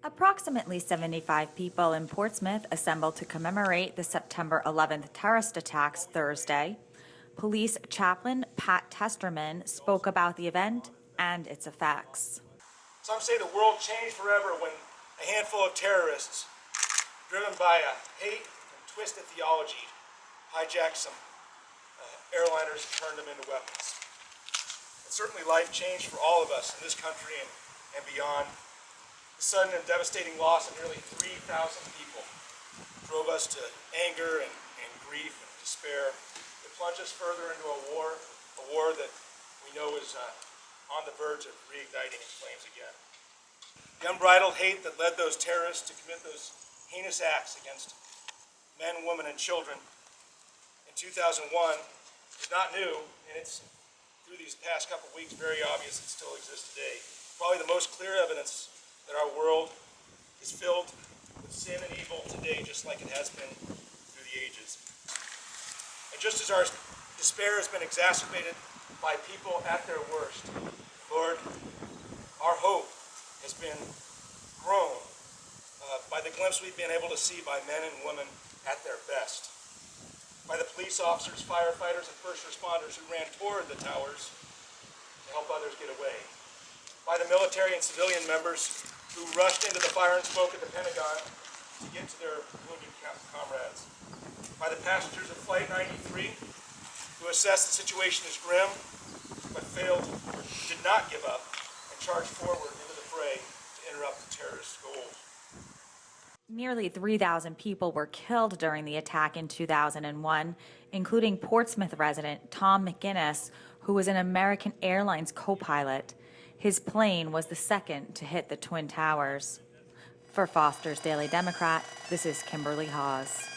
Approximately 75 people in Portsmouth assembled to commemorate the September 11th terrorist attacks Thursday. Police Chaplin Pat Testerman spoke about the event and its effects. Some say the world changed forever when a handful of terrorists, driven by a hate and twisted theology, hijacked some airliners and turned them into weapons. And certainly life changed for all of us in this country and beyond. The sudden and devastating loss of nearly 3,000 people drove us to anger and grief and despair. It plunged us further into a war that we know is on the verge of reigniting its flames again. The unbridled hate that led those terrorists to commit those heinous acts against men, women, and children in 2001 is not new, and it's through these past couple weeks very obvious it still exists today. Probably the most clear evidence that our world is filled with sin and evil today, just like it has been through the ages. And just as our despair has been exacerbated by people at their worst, Lord, our hope has been grown by the glimpse we've been able to see by men and women at their best, by the police officers, firefighters, and first responders who ran toward the towers to help others get away, by the military and civilian members who rushed into the fire and smoke at the Pentagon to get to their wounded comrades, by the passengers of Flight 93 who assessed the situation as grim but did not give up and charged forward into the fray to interrupt the terrorists' goals. Nearly 3,000 people were killed during the attack in 2001, including Portsmouth resident Tom McGuinness, who was an American Airlines co-pilot. His plane was the second to hit the Twin Towers. For Foster's Daily Democrat, this is Kimberley Haas.